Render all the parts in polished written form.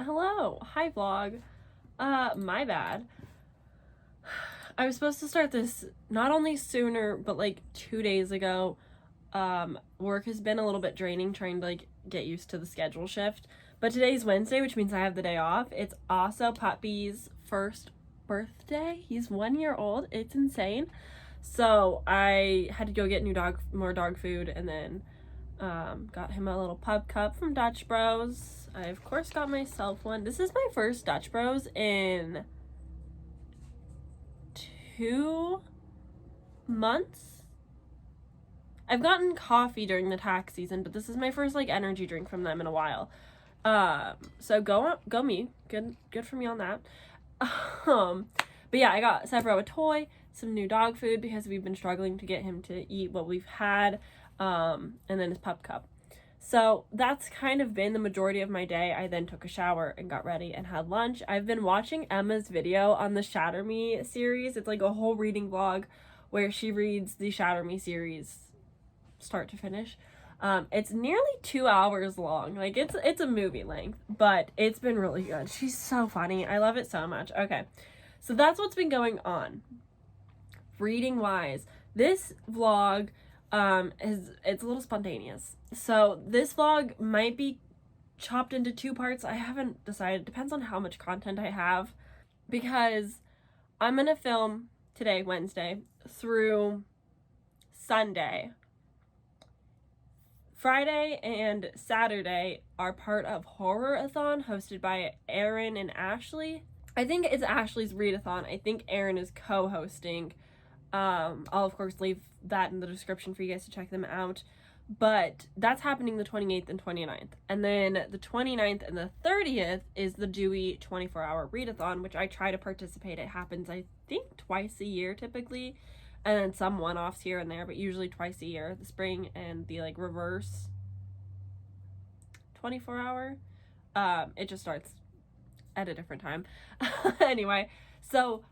Hello. Hi, vlog. My bad. I was supposed to start this not only sooner, but like 2 days ago. Work has been a little bit draining trying to like get used to the schedule shift. But today's Wednesday, which means I have the day off. It's also Puppy's first birthday. He's 1 year old. It's insane. So I had to go get more dog food, and then got him a little pup cup from Dutch Bros. I of course got myself one. This is my first Dutch Bros in 2 months. I've gotten coffee during the tax season, but this is my first like energy drink from them in a while. So go me. Good for me on that. But yeah, I got Severo a toy, some new dog food because we've been struggling to get him to eat what we've had, and then his pup cup. So that's kind of been the majority of my day. I then took a shower and got ready and had lunch. I've been watching Emma's video on the Shatter Me series. It's like a whole reading vlog where she reads the Shatter Me series start to finish. It's nearly 2 hours long. Like it's a movie length, but it's been really good. She's so funny. I love it so much. Okay. So that's what's been going on. Reading wise, this vlog it's a little spontaneous. So this vlog might be chopped into 2 parts. I haven't decided. Depends on how much content I have, because I'm gonna film today, Wednesday, through Sunday. Friday and Saturday are part of horror-a-thon hosted by Aaron and Ashley. I think it's Ashley's readathon. I think Aaron is co-hosting. I'll of course leave that in the description for you guys to check them out. But that's happening the 28th and 29th. And then the 29th and the 30th is the Dewey 24-hour readathon, which I try to participate. It happens, I think, twice a year typically. And then some one-offs here and there, but usually twice a year. The spring and the like reverse 24-hour. It just starts at a different time. Anyway, so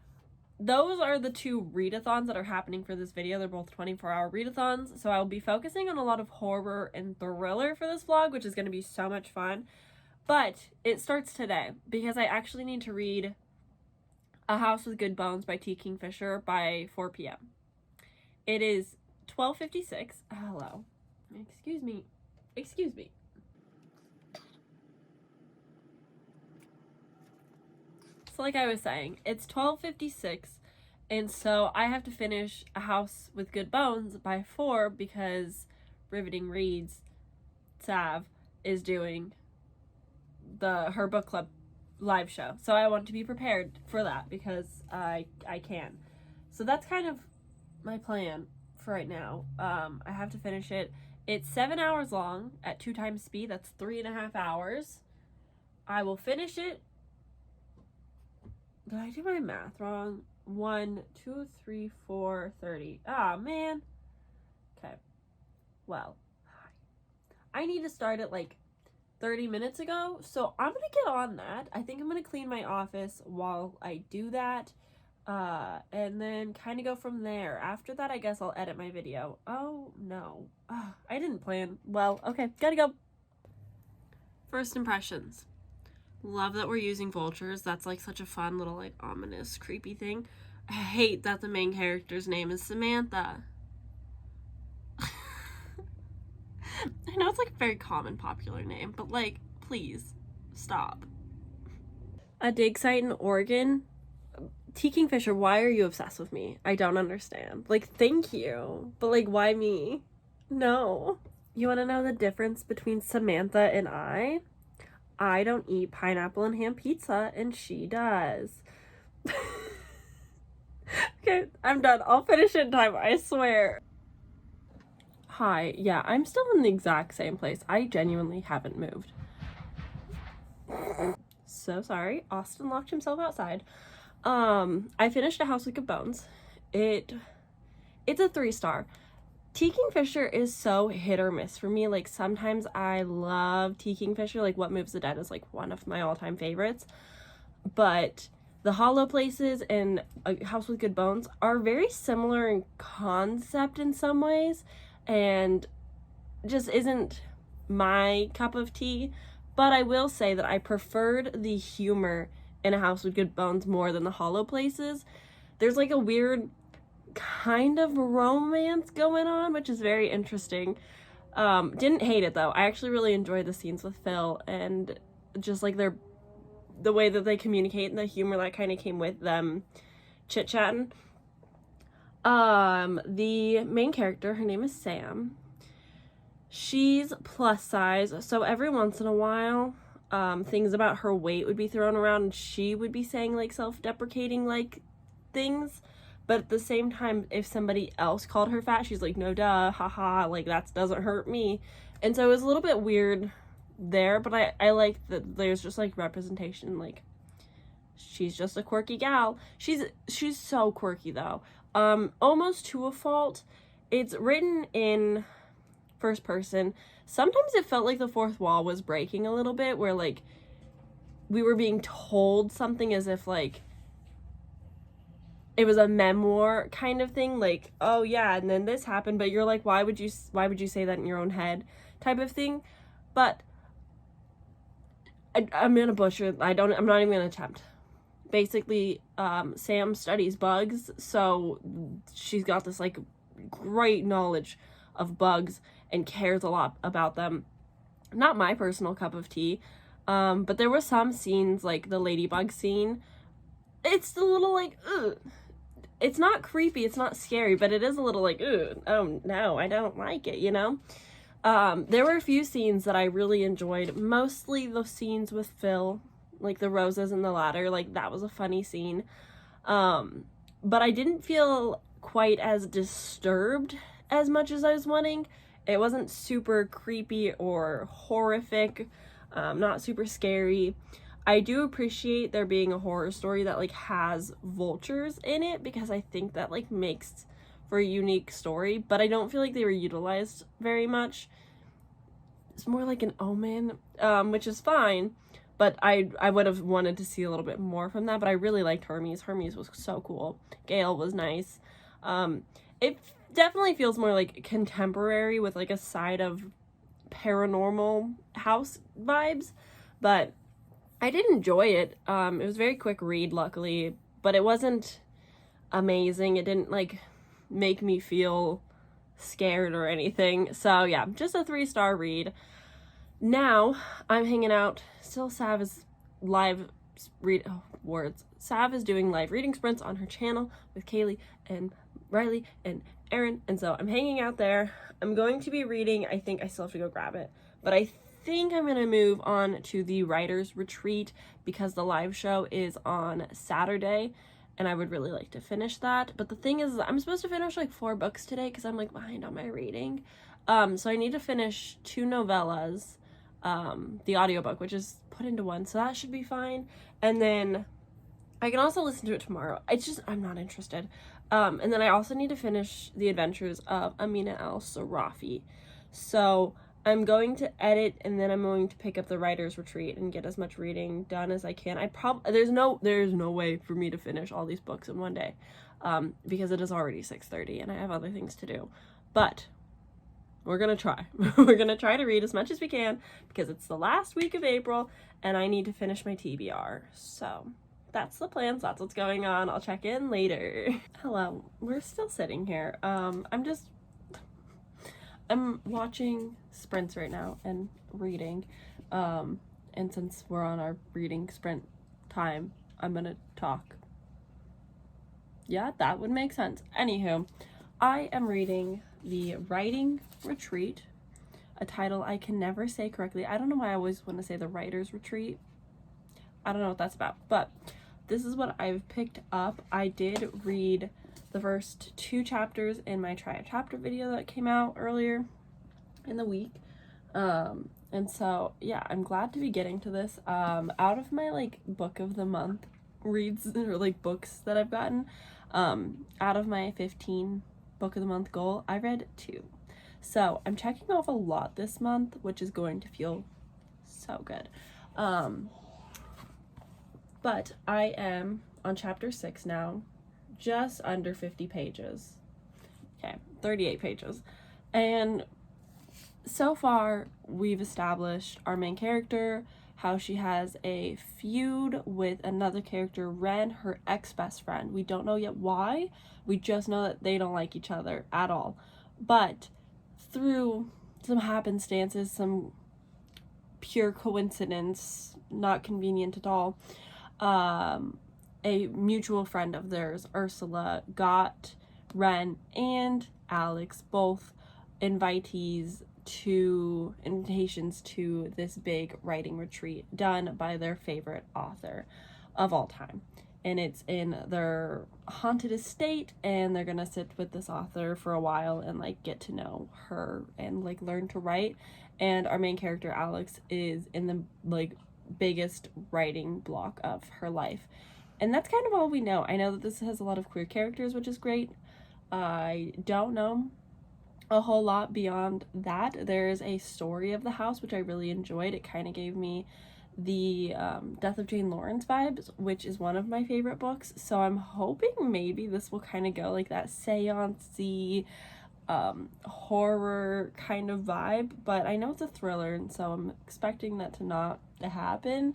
those are the 2 readathons that are happening for this video. They're both 24-hour readathons. So I will be focusing on a lot of horror and thriller for this vlog, which is going to be so much fun. But it starts today because I actually need to read A House with Good Bones by T. Kingfisher by 4 p.m. It is 12:56. Hello. Excuse me. So like I was saying, it's 12:56, and so I have to finish A House with Good Bones by 4 because Riveting Reads, Sav, is doing her book club live show. So I want to be prepared for that because I can. So that's kind of my plan for right now. I have to finish it. It's 7 hours long at 2 times speed. That's 3.5 hours. I will finish it. Did I do my math wrong? 1, 2, 3, 4, 30. Ah, man. Okay. Well, I need to start it like 30 minutes ago, so I'm gonna get on that. I think I'm gonna clean my office while I do that, and then kind of go from there. After that, I guess I'll edit my video. Oh, no. I didn't plan. Well, okay, gotta go. First impressions. Love that we're using vultures. That's like such a fun little like ominous creepy thing. I hate that the main character's name is Samantha. I know it's like a very common popular name, but like please stop. A dig site in Oregon. T. Kingfisher, why are you obsessed with me? I don't understand. Like, thank you, but like why me? No. You want to know the difference between Samantha and I don't eat pineapple and ham pizza, and she does. Okay, I'm done. I'll finish in time, I swear. Hi, yeah, I'm still in the exact same place. I genuinely haven't moved. So sorry. Austin locked himself outside. I finished A House with Good Bones. It's a 3-star. T. Kingfisher is so hit or miss for me. Like, sometimes I love T. Kingfisher. Like, What Moves the Dead is, like, one of my all-time favorites. But The Hollow Places and A House with Good Bones are very similar in concept in some ways, and just isn't my cup of tea. But I will say that I preferred the humor in A House with Good Bones more than the hollow places. There's like a weird kind of romance going on, which is very interesting. Didn't hate it though. I actually really enjoyed the scenes with Phil and just like the way that they communicate and the humor that kind of came with them chit-chatting. The main character, her name is Sam. She's plus size, so every once in a while, things about her weight would be thrown around and she would be saying like self-deprecating like things. But at the same time, if somebody else called her fat, she's like, no duh, haha, like that doesn't hurt me. And so it was a little bit weird there, but I like that there's just like representation, like she's just a quirky gal. She's so quirky though. Almost to a fault. It's written in first person. Sometimes it felt like the fourth wall was breaking a little bit, where like we were being told something as if like it was a memoir kind of thing, like, oh yeah, and then this happened, but you're like, why would you say that in your own head type of thing. But I'm gonna butcher it. I'm not even gonna attempt. Basically, Sam studies bugs, so she's got this like great knowledge of bugs and cares a lot about them. Not my personal cup of tea, but there were some scenes, like the ladybug scene. It's a little like, ugh. It's not creepy, it's not scary, but it is a little like, ugh, oh no, I don't like it, you know? There were a few scenes that I really enjoyed, mostly the scenes with Phil, like the roses and the ladder, like that was a funny scene. But I didn't feel quite as disturbed as much as I was wanting. It wasn't super creepy or horrific, not super scary. I do appreciate there being a horror story that like has vultures in it, because I think that like makes for a unique story, but I don't feel like they were utilized very much. It's more like an omen, which is fine, but I would have wanted to see a little bit more from that. But I really liked Hermes. Hermes was so cool. Gail was nice. It definitely feels more like contemporary with like a side of paranormal house vibes, but I did enjoy it. It was a very quick read, luckily, but it wasn't amazing. It didn't like make me feel scared or anything. So yeah, just a 3-star read. Now I'm hanging out. Still, Sav is live Sav is doing live reading sprints on her channel with Kaylee and Riley and Erin, and so I'm hanging out there. I'm going to be reading. I think I still have to go grab it, but I think I'm gonna move on to the writer's retreat because the live show is on Saturday and I would really like to finish that. But the thing is, I'm supposed to finish like 4 books today because I'm like behind on my reading. So I need to finish 2 novellas, the audiobook, which is put into one, so that should be fine. And then I can also listen to it tomorrow. It's just, I'm not interested. And then I also need to finish The Adventures of Amina Al-Sarafi. So I'm going to edit, and then I'm going to pick up the writer's retreat and get as much reading done as I can. There's no way for me to finish all these books in one day, because it is already 6:30 and I have other things to do. But we're gonna try. We're gonna try to read as much as we can because it's the last week of April and I need to finish my TBR. So that's the plan. So that's what's going on. I'll check in later. Hello. We're still sitting here. I'm watching sprints right now and reading, and since we're on our reading sprint time, I'm gonna talk. Yeah, that would make sense. Anywho, I am reading The Writing Retreat, a title I can never say correctly. I don't know why I always want to say The Writer's Retreat. I don't know what that's about, but this is what I've picked up. I did read the first 2 chapters in my try a chapter video that came out earlier in the week, and so yeah, I'm glad to be getting to this. Out of my like book of the month reads, or like books that I've gotten, out of my 15 book of the month goal, I read 2, so I'm checking off a lot this month, which is going to feel so good. But I am on chapter 6 now, just under 50 pages. Okay, 38 pages. And so far we've established our main character, how she has a feud with another character, Ren, her ex-best friend. We don't know yet why. We just know that they don't like each other at all. But through some happenstances, some pure coincidence, not convenient at all, a mutual friend of theirs, Ursula, got Ren and Alex both invitations to this big writing retreat done by their favorite author of all time. And it's in their haunted estate, and they're gonna sit with this author for a while and like get to know her and like learn to write. And our main character Alex is in the like biggest writing block of her life. And that's kind of all we know. I know that this has a lot of queer characters, which is great. I don't know a whole lot beyond that. There's a story of the house, which I really enjoyed. It kind of gave me the Death of Jane Lawrence vibes, which is one of my favorite books. So I'm hoping maybe this will kind of go like that seance-y, horror kind of vibe. But I know it's a thriller, and so I'm expecting that to not happen.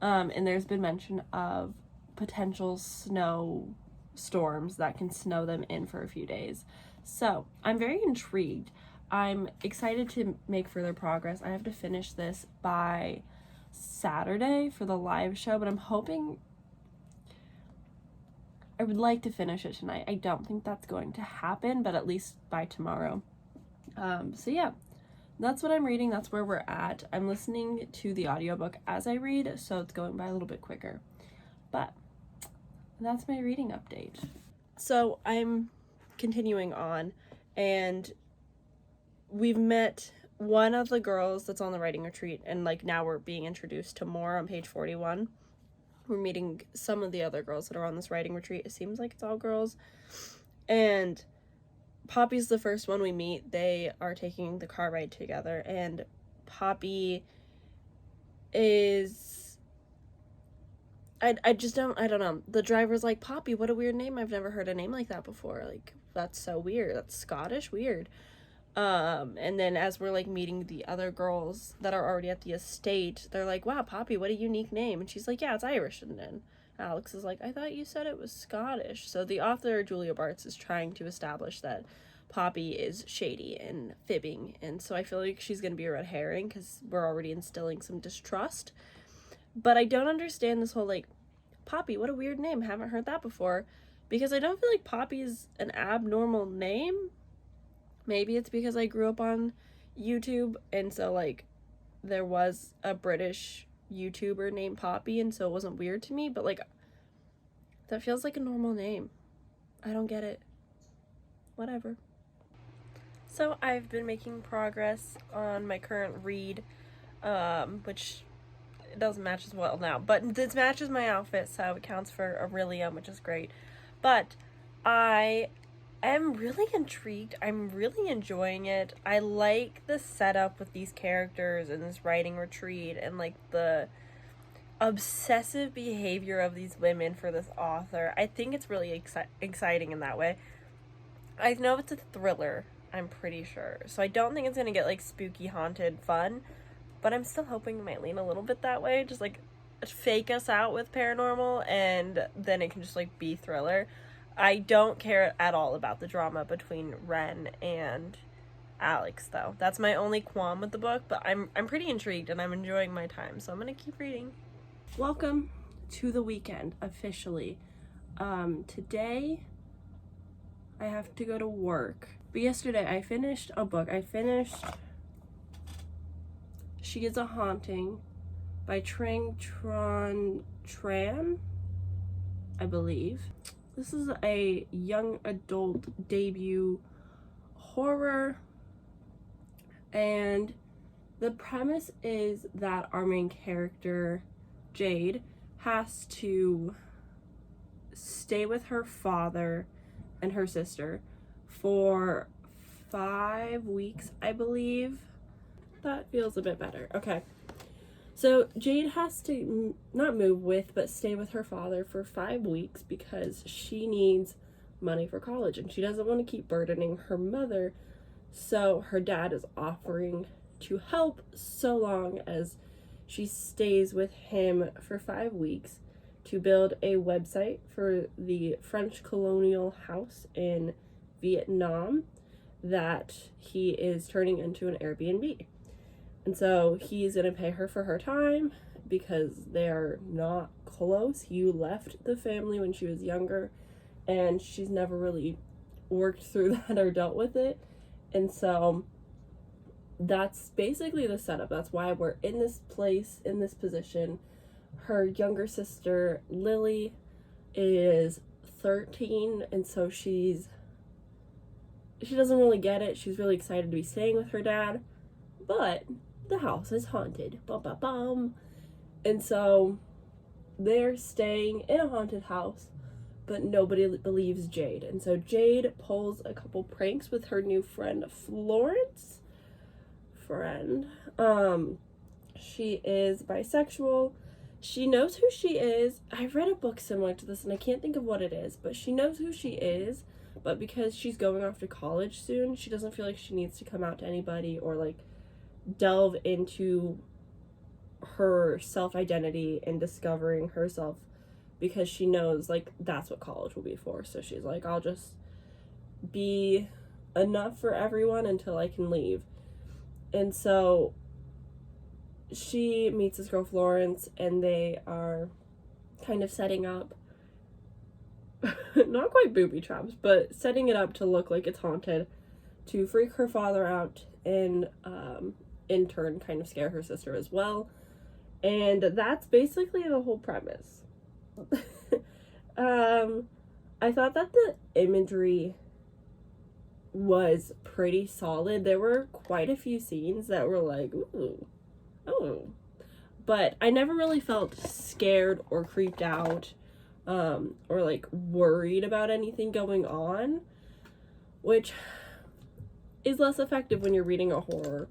And there's been mention of potential snow storms that can snow them in for a few days. So I'm very intrigued. I'm excited to make further progress. I have to finish this by Saturday for the live show, but I'm hoping, I would like to finish it tonight. I don't think that's going to happen, but at least by tomorrow. So yeah, that's what I'm reading. That's where we're at. I'm listening to the audiobook as I read, so it's going by a little bit quicker. But that's my reading update. So I'm continuing on, and we've met one of the girls that's on the writing retreat, and like now we're being introduced to more on page 41. We're meeting some of the other girls that are on this writing retreat. It seems like it's all girls. And Poppy's the first one we meet. They are taking the car ride together, and Poppy is, I don't know. The driver's like, Poppy, what a weird name. I've never heard a name like that before. Like, that's so weird. That's Scottish, weird. And then as we're like meeting the other girls that are already at the estate, they're like, wow, Poppy, what a unique name. And she's like, yeah, it's Irish. And then Alex is like, I thought you said it was Scottish. So the author, Julia Bartz, is trying to establish that Poppy is shady and fibbing. And so I feel like she's going to be a red herring because we're already instilling some distrust. But I don't understand this whole like, Poppy, what a weird name. Haven't heard that before. Because I don't feel like Poppy is an abnormal name. Maybe it's because I grew up on YouTube, and so like there was a British YouTuber named Poppy, and so it wasn't weird to me, but like that feels like a normal name. I don't get it. Whatever. So I've been making progress on my current read, which it doesn't match as well now, but this matches my outfit, so it counts for Aurelium, which is great. But I am really intrigued. I'm really enjoying it. I like the setup with these characters and this writing retreat, and like the obsessive behavior of these women for this author. I think it's really exciting in that way. I know it's a thriller, I'm pretty sure, so I don't think it's gonna get like spooky, haunted fun, but I'm still hoping it might lean a little bit that way, just like fake us out with paranormal, and then it can just like be thriller. I don't care at all about the drama between Ren and Alex, though. That's my only qualm with the book, but I'm pretty intrigued, and I'm enjoying my time, so I'm gonna keep reading. Welcome to the weekend, officially. Today I have to go to work, but yesterday I finished a book. I finished She Is a Haunting by Trang Tran, I believe. This is a young adult debut horror, and the premise is that our main character, Jade, has to stay with her father and her sister for 5 weeks, I believe. That feels a bit better. Okay. So Jade has to not move with, but stay with her father for 5 weeks because she needs money for college, and she doesn't want to keep burdening her mother So her dad is offering to help so long as she stays with him for 5 weeks to build a website for the French colonial house in Vietnam that he is turning into an Airbnb. And so he's going to pay her for her time because they are not close. He left the family when she was younger, and she's never really worked through that or dealt with it. And so that's basically the setup. That's why we're in this place, in this position. Her younger sister, Lily, is 13, and so she doesn't really get it. She's really excited to be staying with her dad, but the house is haunted. Bum, bum, bum. And so they're staying in a haunted house, but nobody believes Jade. And so Jade pulls a couple pranks with her new friend, Florence. She is bisexual. She knows who she is. I read a book similar to this, and I can't think of what it is, but she knows who she is. But because she's going off to college soon, she doesn't feel like she needs to come out to anybody or, like, delve into her self-identity and discovering herself, because she knows, like, that's what college will be for. So she's like, I'll just be enough for everyone until I can leave. And so she meets this girl, Florence, and they are kind of setting up, not quite booby traps, but setting it up to look like it's haunted, to freak her father out and in turn kind of scare her sister as well. And that's basically the whole premise. I thought that the imagery was pretty solid. There were quite a few scenes that were like, ooh, oh. But I never really felt scared or creeped out, or like worried about anything going on, which is less effective when you're reading a horror.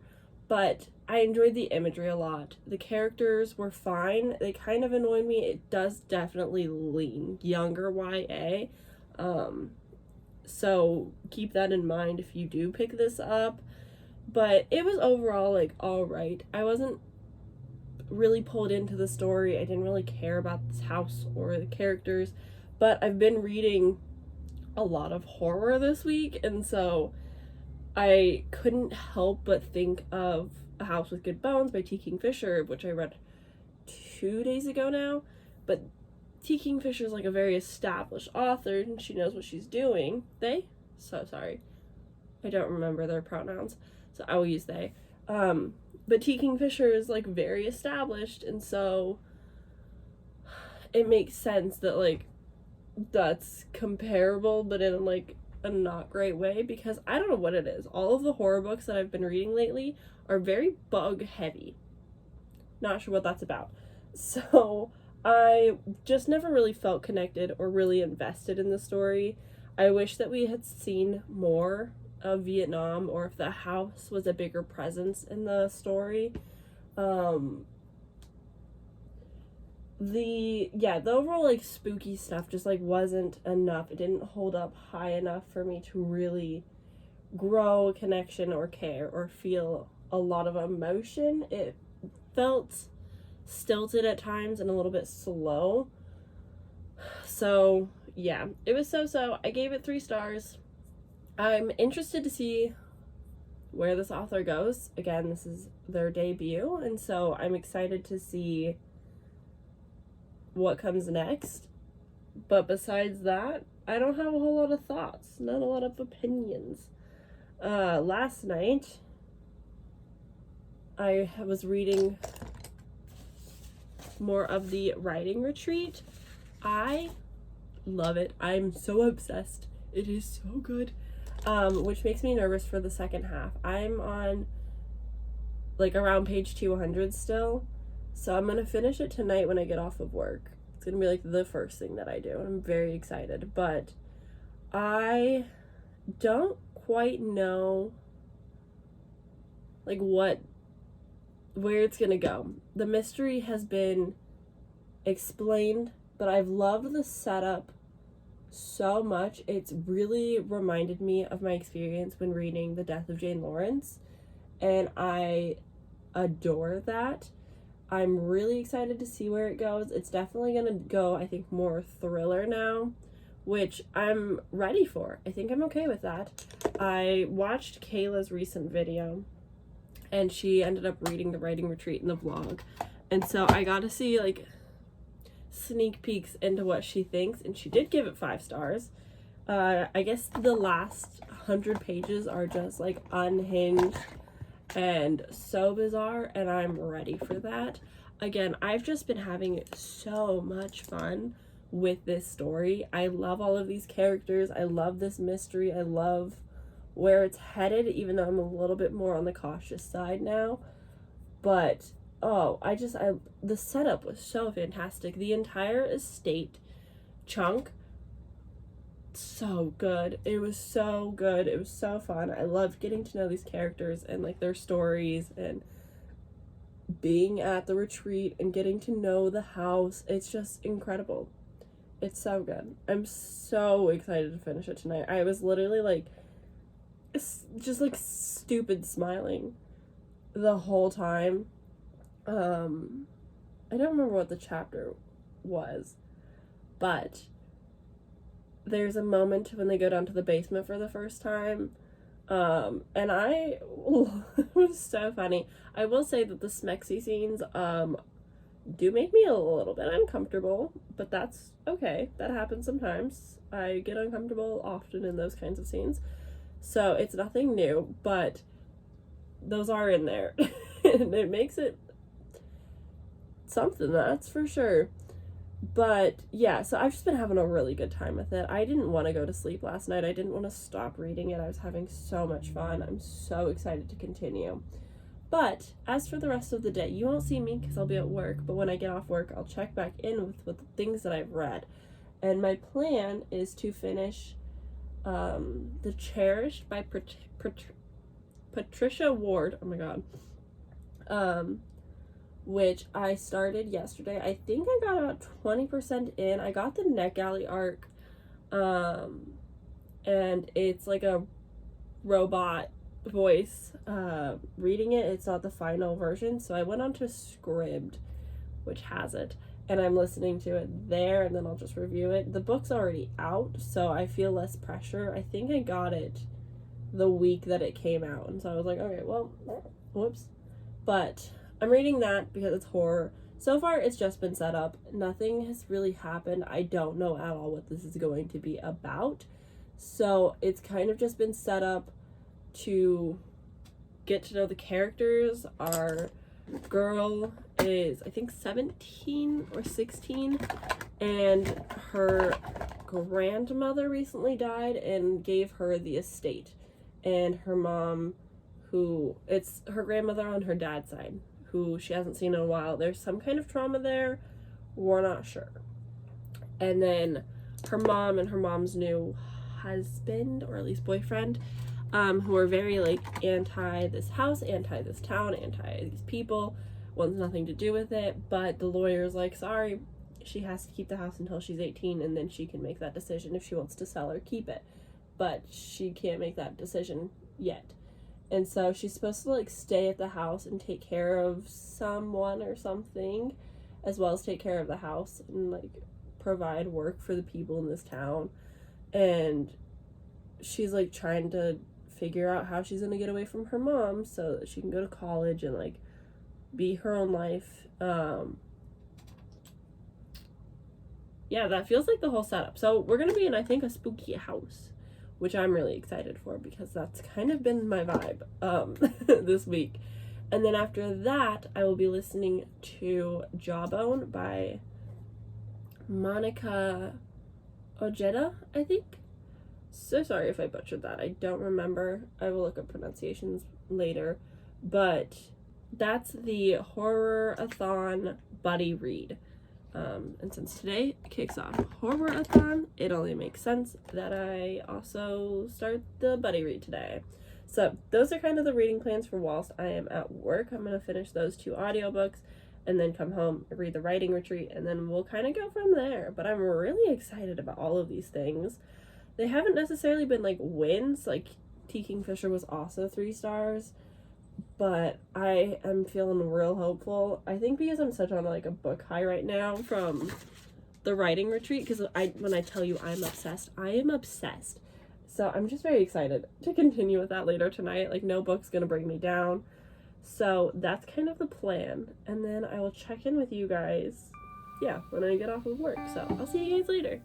But I enjoyed the imagery a lot. The characters were fine. They kind of annoyed me. It does definitely lean younger YA. So keep that in mind if you do pick this up. But it was overall, like, alright. I wasn't really pulled into the story. I didn't really care about this house or the characters. But I've been reading a lot of horror this week, and so I couldn't help but think of A House with Good Bones by T. Kingfisher, which I read 2 days ago now. But T. Kingfisher is like a very established author, and she knows what she's doing. They? So sorry. I don't remember their pronouns, so I will use they. But T. Kingfisher is like very established, and so it makes sense that like that's comparable, but in like a not great way, because I don't know what it is. All of the horror books that I've been reading lately are very bug heavy. Not sure what that's about. So I just never really felt connected or really invested in the story. I wish that we had seen more of Vietnam, or if the house was a bigger presence in the story. The overall like spooky stuff just like wasn't enough. It didn't hold up high enough for me to really grow a connection or care or feel a lot of emotion. It felt stilted at times and a little bit slow. So yeah, it was so. I gave it 3 stars. I'm interested to see where this author goes. Again, this is their debut, and so I'm excited to see what comes next. But besides that, I don't have a whole lot of thoughts, not a lot of opinions. Last night I was reading more of the writing retreat. I love it. I'm so obsessed. It is so good. Which makes me nervous for the second half. I'm on like around page 200 still. So I'm gonna finish it tonight when I get off of work. It's gonna be like the first thing that I do. I'm very excited, but I don't quite know like where it's gonna go. The mystery has been explained, but I've loved the setup so much. It's really reminded me of my experience when reading The Death of Jane Lawrence, and I adore that. I'm really excited to see where it goes. It's definitely gonna go, I think, more thriller now, which I'm ready for. I think I'm okay with that. I watched Kayla's recent video, and she ended up reading the writing retreat in the vlog, and so I got to see like sneak peeks into what she thinks, and she did give it 5 stars. I guess the last 100 pages are just like unhinged and so bizarre, and I'm ready for that. Again, I've just been having so much fun with this story. I love all of these characters. I love this mystery. I love where it's headed, even though I'm a little bit more on the cautious side now. But the setup was so fantastic. The entire estate chunk, so good. It was so good. It was so fun. I loved getting to know these characters and like their stories, and being at the retreat and getting to know the house. It's just incredible. It's so good. I'm so excited to finish it tonight. I was literally like just like stupid smiling the whole time. I don't remember what the chapter was, but there's a moment when they go down to the basement for the first time, and it was so funny. I will say that the smexy scenes do make me a little bit uncomfortable, but that's okay. That happens sometimes. I get uncomfortable often in those kinds of scenes, so it's nothing new, but those are in there. And it makes it something, that's for sure. But yeah, so I've just been having a really good time with it. I didn't want to go to sleep last night. I didn't want to stop reading it. I was having so much fun. I'm so excited to continue. But as for the rest of the day, you won't see me because I'll be at work, but when I get off work, I'll check back in with the things that I've read. And my plan is to finish The Cherished by Patricia Ward. Oh my god. Which I started yesterday. I think I got about 20% in. I got the NetGalley arc, and it's like a robot voice reading it. It's not the final version, so I went on to Scribd, which has it, and I'm listening to it there, and then I'll just review it. The book's already out, so I feel less pressure. I think I got it the week that it came out, and so I was like, okay, well, whoops. But I'm reading that because it's horror. So far, it's just been set up. Nothing has really happened. I don't know at all what this is going to be about. So it's kind of just been set up to get to know the characters. Our girl is, I think, 17 or 16, and her grandmother recently died and gave her the estate. And her mom, it's her grandmother on her dad's side, who she hasn't seen in a while. There's some kind of trauma there. We're not sure. And then her mom and her mom's new husband, or at least boyfriend, who are very like anti this house, anti this town, anti these people, wants nothing to do with it. But the lawyer's like, sorry, she has to keep the house until she's 18, and then she can make that decision if she wants to sell or keep it. But she can't make that decision yet. And so she's supposed to like stay at the house and take care of someone or something, as well as take care of the house and like provide work for the people in this town. And she's like trying to figure out how she's gonna get away from her mom so that she can go to college and like be her own life. Yeah, that feels like the whole setup. So we're gonna be in, I think, a spooky house, which I'm really excited for because that's kind of been my vibe this week. And then after that, I will be listening to Jawbone by Monica Ojeda, I think. So sorry if I butchered that. I don't remember. I will look up pronunciations later. But that's the horror-a-thon buddy read. And since today kicks off horror-a-thon, it only makes sense that I also start the buddy read today. So those are kind of the reading plans for whilst I am at work. I'm going to finish those 2 audiobooks, and then come home, read the writing retreat, and then we'll kind of go from there. But I'm really excited about all of these things. They haven't necessarily been like wins. Like T. Kingfisher was also 3 stars, but I am feeling real hopeful. I think because I'm such on like a book high right now from the writing retreat, because when I tell you I'm obsessed, I am obsessed. So I'm just very excited to continue with that later tonight. Like no book's gonna bring me down. So that's kind of the plan. And then I will check in with you guys, yeah, when I get off of work. So I'll see you guys later.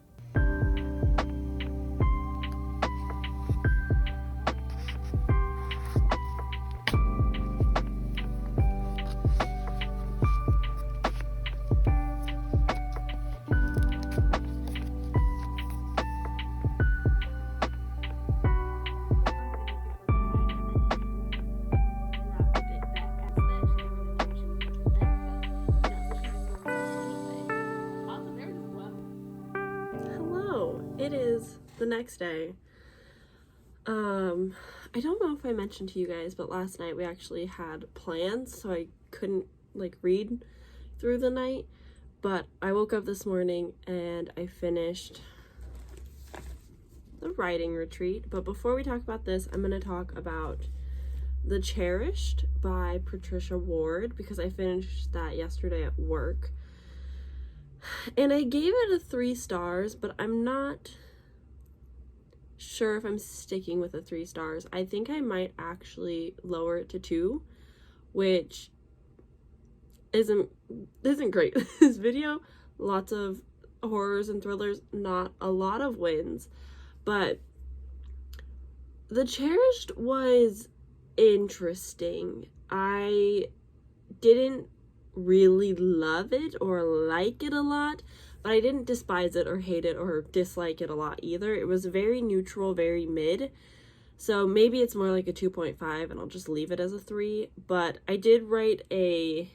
It is the next day. I don't know if I mentioned to you guys, but last night we actually had plans, so I couldn't like read through the night, but I woke up this morning and I finished the writing retreat. But before we talk about this, I'm going to talk about The Cherished by Patricia Ward, because I finished that yesterday at work. And I gave it a 3 stars, but I'm not sure if I'm sticking with the 3 stars. I think I might actually lower it to 2, which isn't great. This video, lots of horrors and thrillers, not a lot of wins, but The Cherished was interesting. I didn't really love it or like it a lot, but I didn't despise it or hate it or dislike it a lot either. It was very neutral, very mid. So maybe it's more like a 2.5 and I'll just leave it as a 3. But I did write a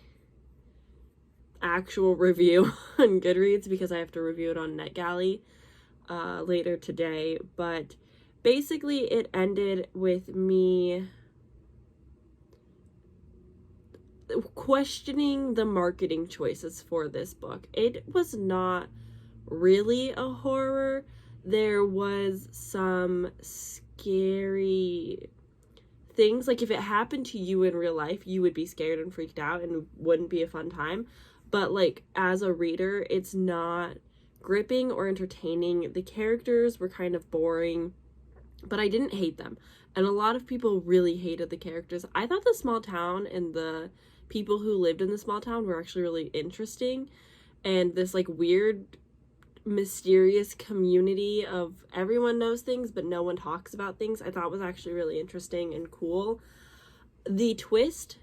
actual review on Goodreads because I have to review it on NetGalley later today. But basically it ended with me questioning the marketing choices for this book. It was not really a horror. There was some scary things. Like if it happened to you in real life, you would be scared and freaked out and wouldn't be a fun time. But like as a reader, it's not gripping or entertaining. The characters were kind of boring, but I didn't hate them. And a lot of people really hated the characters. I thought the small town and the people who lived in the small town were actually really interesting, and this like weird mysterious community of everyone knows things but no one talks about things, I thought was actually really interesting and cool. The twist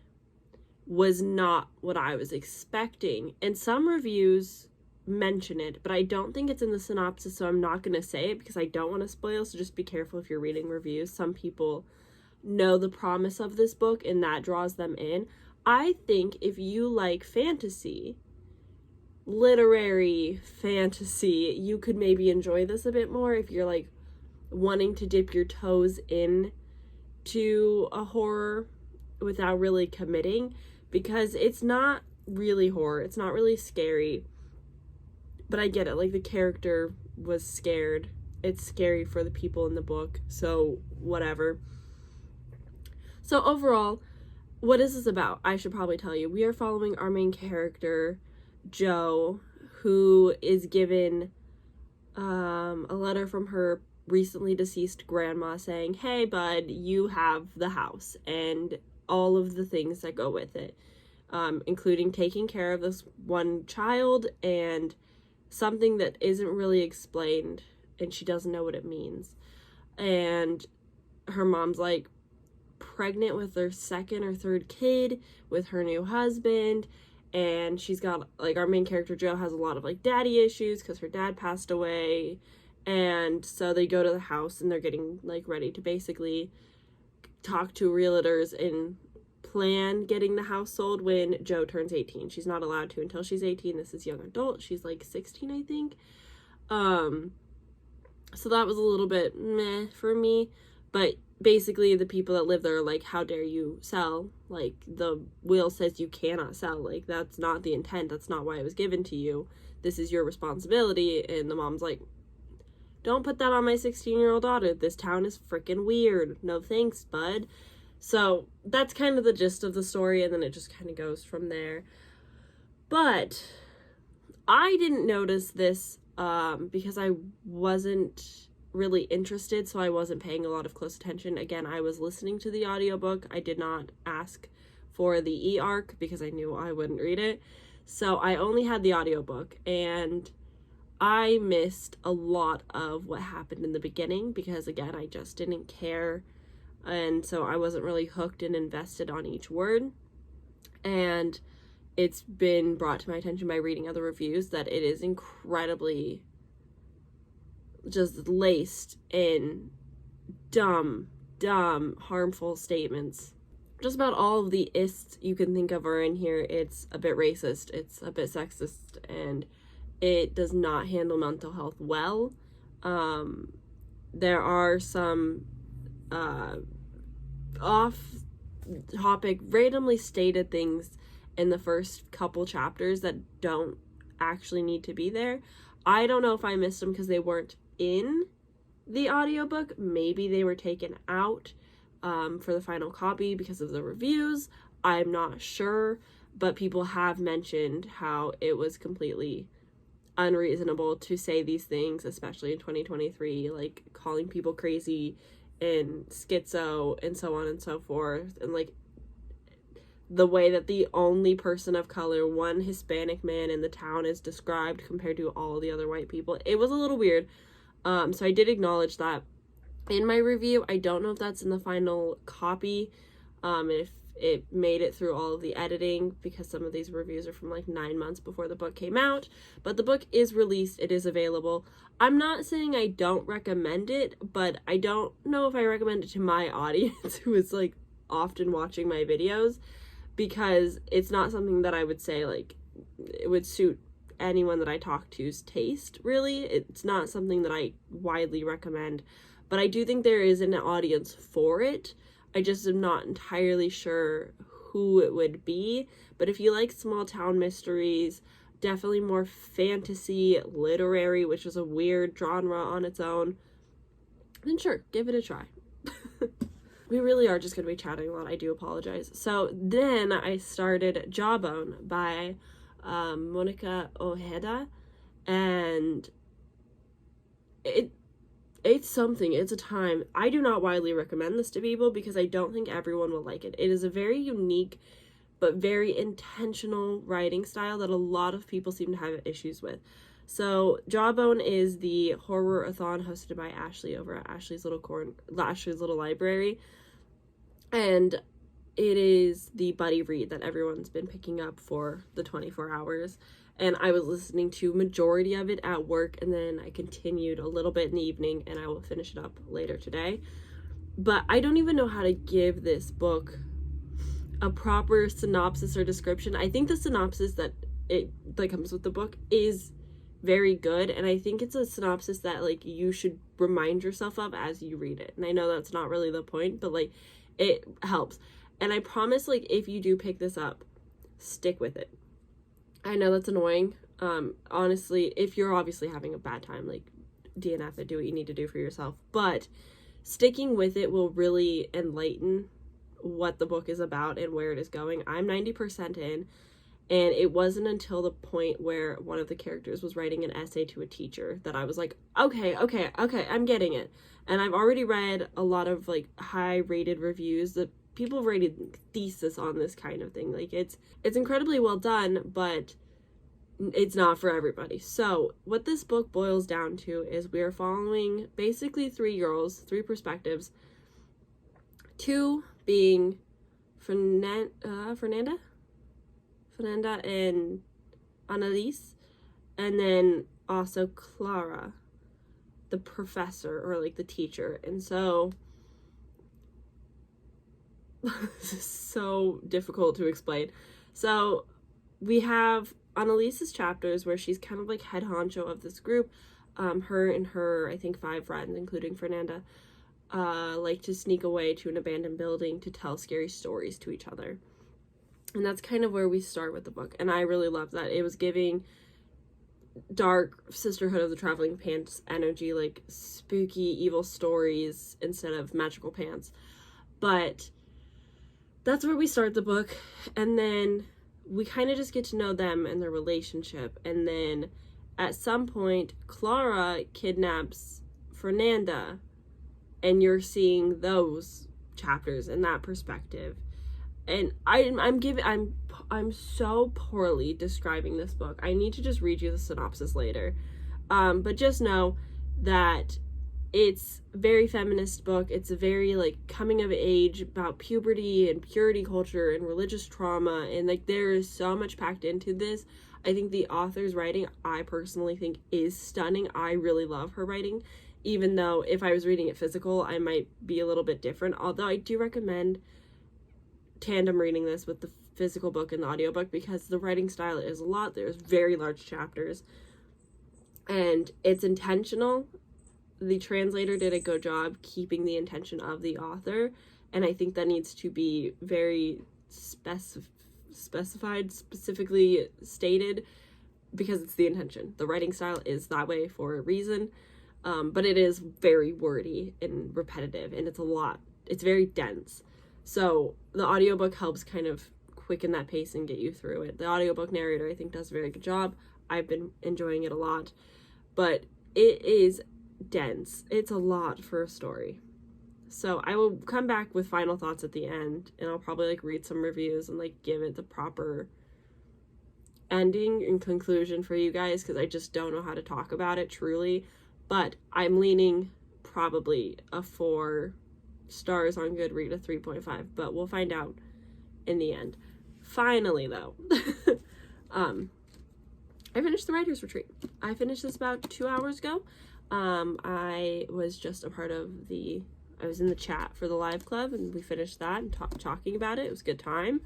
was not what I was expecting, and some reviews mention it, but I don't think it's in the synopsis, so I'm not going to say it because I don't want to spoil, so just be careful if you're reading reviews. Some people know the promise of this book and that draws them in. I think if you like fantasy, literary fantasy, you could maybe enjoy this a bit more if you're like wanting to dip your toes in to a horror without really committing, because it's not really horror, it's not really scary, but I get it, like the character was scared. It's scary for the people in the book, so whatever. So overall, what is this about? I should probably tell you. We are following our main character, Joe, who is given a letter from her recently deceased grandma saying, hey, bud, you have the house and all of the things that go with it, including taking care of this one child and something that isn't really explained, and she doesn't know what it means. And her mom's like pregnant with their 2nd or 3rd kid with her new husband, and she's got like, our main character Joe has a lot of like daddy issues because her dad passed away, and so they go to the house and they're getting like ready to basically talk to realtors and plan getting the house sold when Joe turns 18. She's not allowed to until she's 18. This is young adult. She's like 16, I think. So that was a little bit meh for me, but basically the people that live there are like, how dare you sell? Like, the will says you cannot sell. Like, that's not the intent. That's not why it was given to you. This is your responsibility. And the mom's like, don't put that on my 16-year-old daughter. This town is freaking weird. No thanks, bud. So that's kind of the gist of the story, and then it just kind of goes from there. But I didn't notice this because I wasn't really interested, so I wasn't paying a lot of close attention. Again, I was listening to the audiobook. I did not ask for the e-arc because I knew I wouldn't read it. So I only had the audiobook, and I missed a lot of what happened in the beginning because, again, I just didn't care, and so I wasn't really hooked and invested on each word. And it's been brought to my attention by reading other reviews that it is incredibly just laced in dumb, harmful statements. Just about all of the ists you can think of are in here. It's a bit racist, it's a bit sexist, and it does not handle mental health well. There are some off-topic, randomly stated things in the first couple chapters that don't actually need to be there. I don't know if I missed them because they weren't in the audiobook. Maybe they were taken out for the final copy because of the reviews. I'm not sure, but people have mentioned how it was completely unreasonable to say these things, especially in 2023, like calling people crazy and schizo and so on and so forth, and like the way that the only person of color, one Hispanic man in the town, is described compared to all the other white people. It was a little weird. So I did acknowledge that in my review. I don't know if that's in the final copy, if it made it through all of the editing, because some of these reviews are from like 9 months before the book came out. But the book is released, it is available. I'm not saying I don't recommend it, but I don't know if I recommend it to my audience who is like often watching my videos, because it's not something that I would say like it would suit anyone that I talk to's taste, really. It's not something that I widely recommend, but I do think there is an audience for it. I just am not entirely sure who it would be. But if you like small town mysteries, definitely more fantasy, literary, which is a weird genre on its own, then sure, give it a try. We really are just going to be chatting a lot. I do apologize. So then I started Jawbone by Monica Ojeda, and it's something. It's a time. I do not widely recommend this to people because I don't think everyone will like it. It is a very unique but very intentional writing style that a lot of people seem to have issues with. So Jawbone is the horror-a-thon hosted by Ashley over at Ashley's Little Library. And it is the buddy read that everyone's been picking up for the 24 hours. And I was listening to majority of it at work, and then I continued a little bit in the evening, and I will finish it up later today. But I don't even know how to give this book a proper synopsis or description. I think the synopsis that comes with the book is very good, and I think it's a synopsis that like you should remind yourself of as you read it. And I know that's not really the point, but like it helps. And I promise, like, if you do pick this up, stick with it. I know that's annoying. Honestly, if you're obviously having a bad time, like, DNF it, do what you need to do for yourself. But sticking with it will really enlighten what the book is about and where it is going. I'm 90% in, and it wasn't until the point where one of the characters was writing an essay to a teacher that I was like, okay, I'm getting it. And I've already read a lot of, like, high-rated reviews that people rated thesis on this kind of thing. Like, it's incredibly well done, but it's not for everybody. So what this book boils down to is we are following basically 3 girls, 3 perspectives, 2 being Fernanda and Annalise, and then also Clara, the professor, or like the teacher. And so this is so difficult to explain. So we have Annalise's chapters where she's kind of like head honcho of this group. Her and her, I think, 5 friends, including Fernanda, like to sneak away to an abandoned building to tell scary stories to each other. And that's kind of where we start with the book. And I really loved that. It was giving dark Sisterhood of the Traveling Pants energy, like spooky, evil stories instead of magical pants. But that's where we start the book. And then we kind of just get to know them and their relationship. And then at some point, Clara kidnaps Fernanda. And you're seeing those chapters in that perspective. And I'm so poorly describing this book. I need to just read you the synopsis later. But just know that it's a very feminist book. It's a very like coming of age about puberty and purity culture and religious trauma. And like there is so much packed into this. I think the author's writing, I personally think, is stunning. I really love her writing. Even though if I was reading it physical, I might be a little bit different. Although I do recommend tandem reading this with the physical book and the audiobook because the writing style is a lot. There's very large chapters and it's intentional. The translator did a good job keeping the intention of the author, and I think that needs to be very specified, specifically stated, because it's the intention. The writing style is that way for a reason, but it is very wordy and repetitive, and it's a lot. It's very dense. So the audiobook helps kind of quicken that pace and get you through it. The audiobook narrator, I think, does a very good job. I've been enjoying it a lot, but it is dense. It's a lot for a story. So I will come back with final thoughts at the end, and I'll probably like read some reviews and like give it the proper ending and conclusion for you guys, because I just don't know how to talk about it truly. But I'm leaning probably a 4 stars on Goodreads, a 3.5, but we'll find out in the end. Finally though, I finished the writer's retreat. I finished this about 2 hours ago. I was just a part of I was in the chat for the live club, and we finished that and talking about it. It was a good time.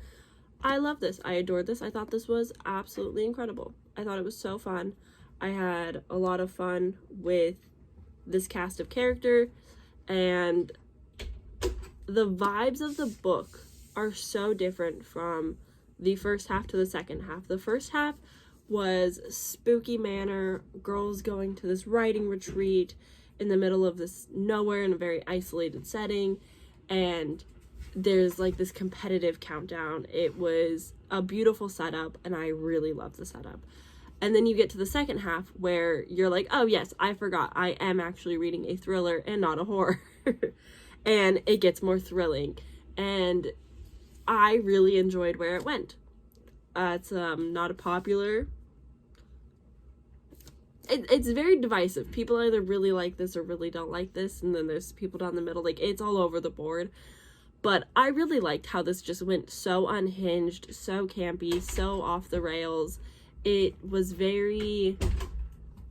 I love this. I adored this. I thought this was absolutely incredible. I thought it was so fun. I had a lot of fun with this cast of character, and the vibes of the book are so different from the first half to the second half. The first half was spooky manor, girls going to this writing retreat in the middle of this nowhere in a very isolated setting, and there's like this competitive countdown. It was a beautiful setup, and I really loved the setup. And then you get to the second half where you're like, oh yes, I forgot, I am actually reading a thriller and not a horror. And it gets more thrilling, and I really enjoyed where it went. It's not a popular. It's very divisive. People either really like this or really don't like this, and then there's people down the middle. Like, it's all over the board. But I really liked how this just went so unhinged, so campy, so off the rails. It was very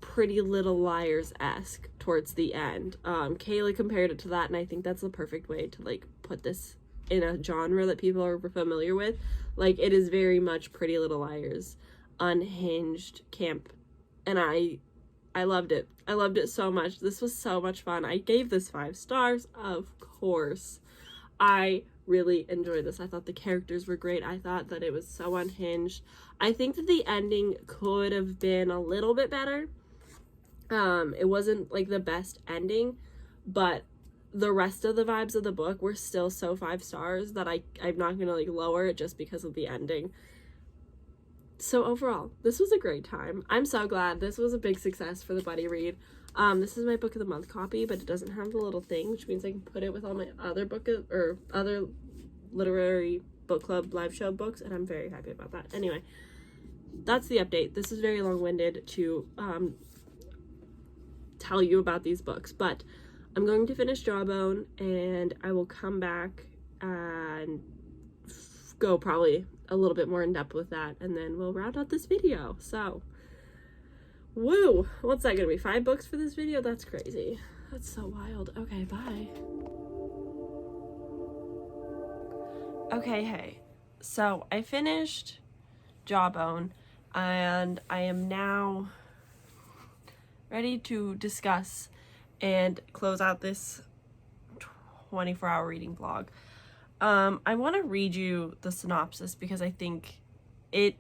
Pretty Little Liars-esque towards the end. Kayla compared it to that, and I think that's the perfect way to like put this in a genre that people are familiar with. Like, it is very much Pretty Little Liars, unhinged camp, and I loved it. I loved it so much. This was so much fun. I gave this 5 stars, of course. I really enjoyed this. I thought the characters were great. I thought that it was so unhinged. I think that the ending could have been a little bit better. It wasn't like the best ending, but the rest of the vibes of the book were still so 5 stars that I'm not gonna like lower it just because of the ending. So overall, this was a great time. I'm so glad. This was a big success for the buddy read. This is my book of the month copy, but it doesn't have the little thing, which means I can put it with all my other other literary book club live show books, and I'm very happy about that. Anyway, that's the update. This is very long-winded to tell you about these books, but I'm going to finish Jawbone, and I will come back and go probably a little bit more in depth with that, and then we'll round out this video. So, woo! What's that gonna be? 5 books for this video? That's crazy. That's so wild. Okay, bye. Okay, hey. So, I finished Jawbone, and I am now ready to discuss and close out this 24-hour reading blog. I want to read you the synopsis because I think it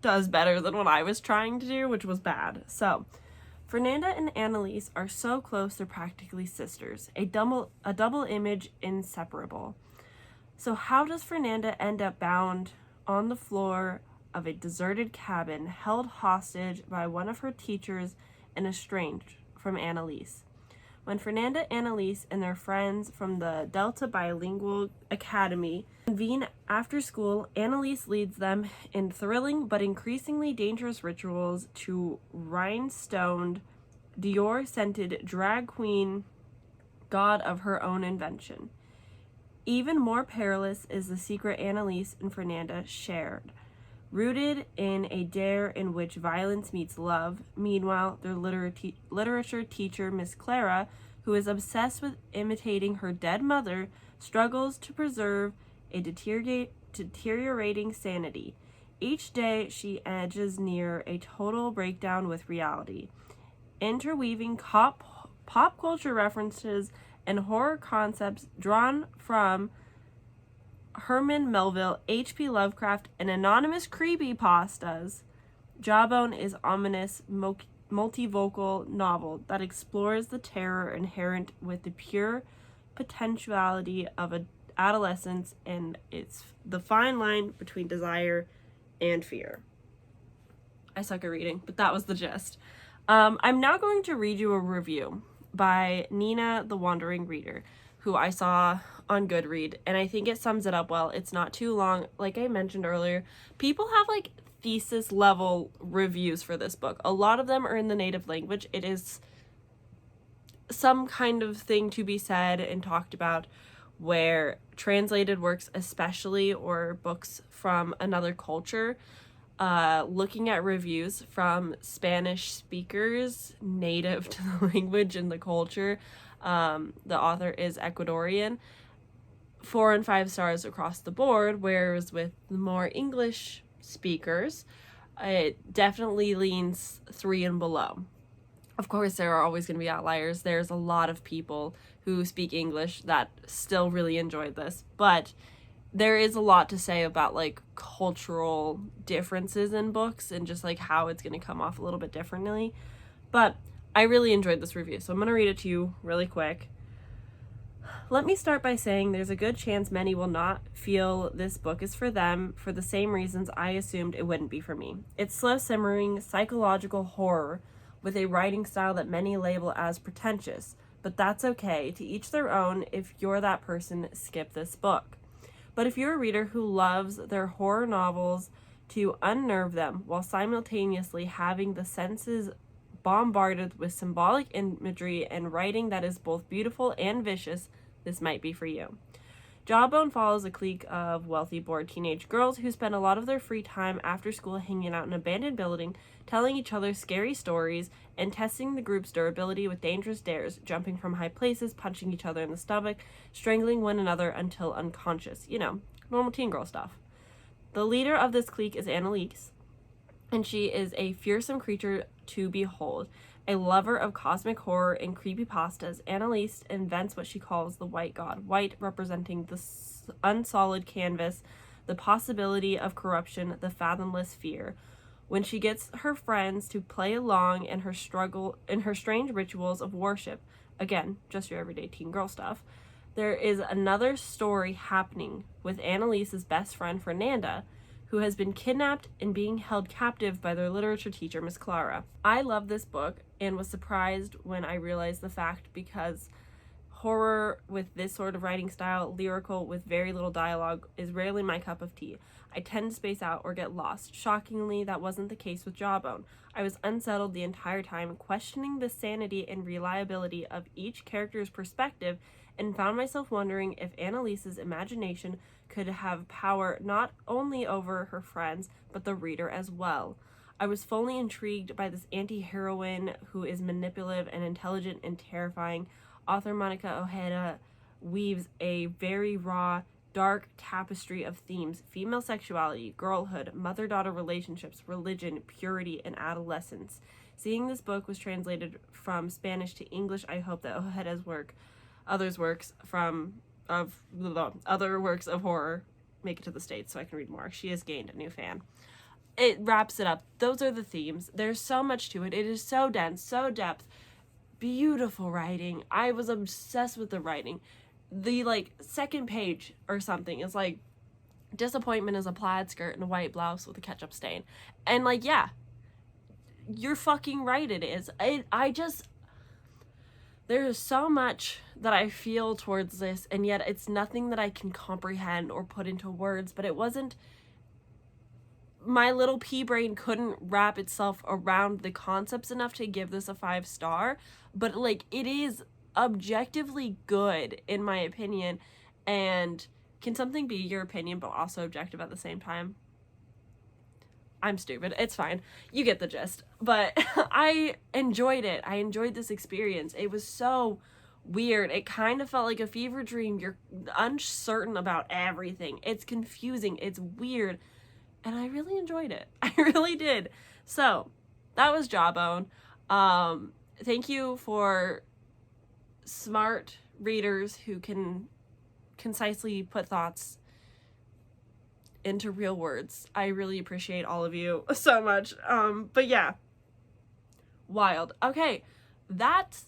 does better than what I was trying to do, which was bad. So, Fernanda and Annalise are so close they're practically sisters, a double image inseparable. So how does Fernanda end up bound on the floor of a deserted cabin, held hostage by one of her teachers and estranged from Annalise? When Fernanda, Annalise, and their friends from the Delta Bilingual Academy convene after school, Annalise leads them in thrilling but increasingly dangerous rituals to rhinestoned, Dior-scented drag queen god of her own invention. Even more perilous is the secret Annalise and Fernanda shared, rooted in a dare in which violence meets love. Meanwhile, their literature teacher, Miss Clara, who is obsessed with imitating her dead mother, struggles to preserve a deteriorating sanity. Each day, she edges near a total breakdown with reality, interweaving pop culture references and horror concepts drawn from Herman Melville, H.P. Lovecraft, and anonymous creepypastas. Jawbone is ominous, multivocal novel that explores the terror inherent with the pure potentiality of adolescence and it's the fine line between desire and fear. I suck at reading, but that was the gist. I'm now going to read you a review by Nina the Wandering Reader, who I saw on Goodread, and I think it sums it up well. It's not too long. Like I mentioned earlier, people have like thesis level reviews for this book. A lot of them are in the native language. It is some kind of thing to be said and talked about where translated works, especially, or books from another culture, looking at reviews from Spanish speakers native to the language and the culture. The author is Ecuadorian. 4 and 5 stars across the board, whereas with the more English speakers, it definitely leans 3 and below. Of course, there are always going to be outliers. There's a lot of people who speak English that still really enjoyed this, but there is a lot to say about like cultural differences in books and just like how it's going to come off a little bit differently. But I really enjoyed this review, so I'm going to read it to you really quick. Let me start by saying there's a good chance many will not feel this book is for them for the same reasons I assumed it wouldn't be for me. It's slow-simmering psychological horror with a writing style that many label as pretentious, but that's okay. To each their own. If you're that person, skip this book. But if you're a reader who loves their horror novels to unnerve them while simultaneously having the senses bombarded with symbolic imagery and writing that is both beautiful and vicious, this might be for you. Jawbone follows a clique of wealthy, bored teenage girls who spend a lot of their free time after school hanging out in an abandoned building, telling each other scary stories, and testing the group's durability with dangerous dares, jumping from high places, punching each other in the stomach, strangling one another until unconscious. You know, normal teen girl stuff. The leader of this clique is Annalise, and she is a fearsome creature to behold. A lover of cosmic horror and creepypastas, Annalise invents what she calls the white god, white representing the unsolid canvas, the possibility of corruption, the fathomless fear. When she gets her friends to play along in her strange rituals of worship, again, just your everyday teen girl stuff, there is another story happening with Annalise's best friend, Fernanda, who has been kidnapped and being held captive by their literature teacher, Miss Clara. I love this book and was surprised when I realized the fact because horror with this sort of writing style, lyrical with very little dialogue, is rarely my cup of tea. I tend to space out or get lost. Shockingly, that wasn't the case with Jawbone. I was unsettled the entire time, questioning the sanity and reliability of each character's perspective, and found myself wondering if Annalise's imagination could have power not only over her friends, but the reader as well. I was fully intrigued by this anti-heroine who is manipulative and intelligent and terrifying. Author Monica Ojeda weaves a very raw, dark tapestry of themes: female sexuality, girlhood, mother-daughter relationships, religion, purity, and adolescence. Seeing this book was translated from Spanish to English, I hope that Ojeda's others' works from of the other works of horror make it to the States so I can read more. She has gained a new fan. It wraps it up. Those are the themes. There's so much to it. It is so dense, so depth. Beautiful writing. I was obsessed with the writing. The, like, second page or something is, like, disappointment is a plaid skirt and a white blouse with a ketchup stain. And, like, yeah, you're fucking right, it is. There is so much that I feel towards this, and yet it's nothing that I can comprehend or put into words, but it wasn't, my little pea brain couldn't wrap itself around the concepts enough to give this a 5-star, but, like, it is objectively good, in my opinion, and can something be your opinion but also objective at the same time? I'm stupid. It's fine. You get the gist. But I enjoyed it. I enjoyed this experience. It was so weird. It kind of felt like a fever dream. You're uncertain about everything. It's confusing. It's weird. And I really enjoyed it. I really did. So, that was Jawbone. Thank you for smart readers who can concisely put thoughts into real words. I really appreciate all of you so much. But yeah, wild. Okay, that's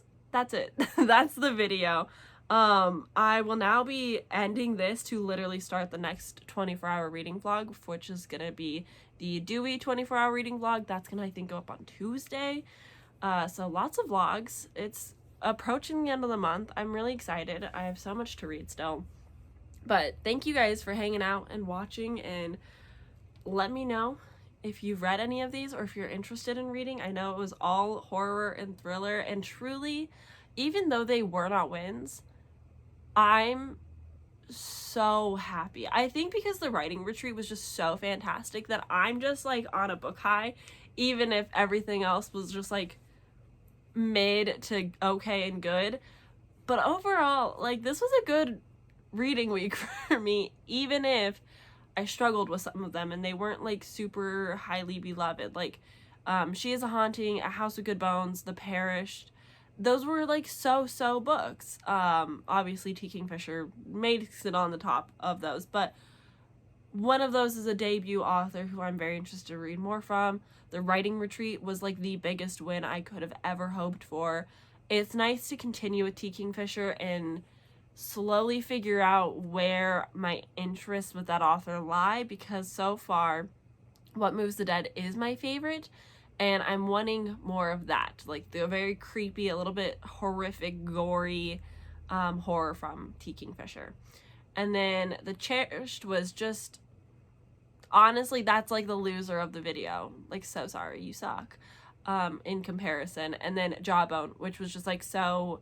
it. That's the video. I will now be ending this to literally start the next 24-hour reading vlog, which is gonna be the Dewey 24-hour reading vlog. That's gonna, I think, go up on Tuesday. So lots of vlogs. It's approaching the end of the month. I'm really excited. I have so much to read still. But thank you guys for hanging out and watching, and let me know if you've read any of these or if you're interested in reading. I know it was all horror and thriller, and truly, even though they were not wins, I'm so happy. I think because the writing retreat was just so fantastic that I'm just, like, on a book high, even if everything else was just, like, mid to okay and good. But overall, like, this was a good reading week for me, even if I struggled with some of them and they weren't, like, super highly beloved. Like, She Is a Haunting, A House of Good Bones, The Perished. Those were, like, so books. Obviously T. Kingfisher makes it on the top of those, but one of those is a debut author who I'm very interested to read more from. The writing retreat was, like, the biggest win I could have ever hoped for. It's nice to continue with T. Kingfisher and slowly figure out where my interests with that author lie, because so far What Moves the Dead is my favorite, and I'm wanting more of that, like the very creepy, a little bit horrific, gory horror from T. Kingfisher. And then The Cherished was just, honestly, that's, like, the loser of the video. Like, so sorry, you suck, in comparison. And then Jawbone, which was just, like, so,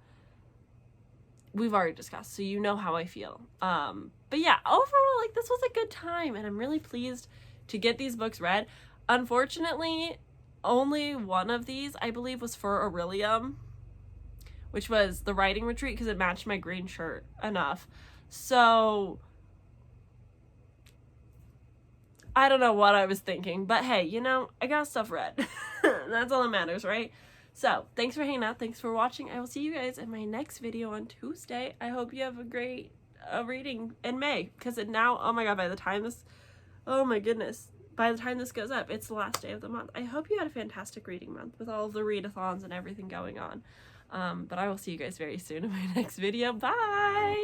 we've already discussed, so you know how I feel. But yeah, overall, like, this was a good time, and I'm really pleased to get these books read. Unfortunately, only one of these, I believe, was for Aurelium, which was the writing retreat, because it matched my green shirt enough. So I don't know what I was thinking, but hey, you know, I got stuff read. That's all that matters, right? So, thanks for hanging out. Thanks for watching. I will see you guys in my next video on Tuesday. I hope you have a great reading in May, because it now, oh my god, by the time this, oh my goodness, by the time this goes up, it's the last day of the month. I hope you had a fantastic reading month with all of the readathons and everything going on. But I will see you guys very soon in my next video. Bye!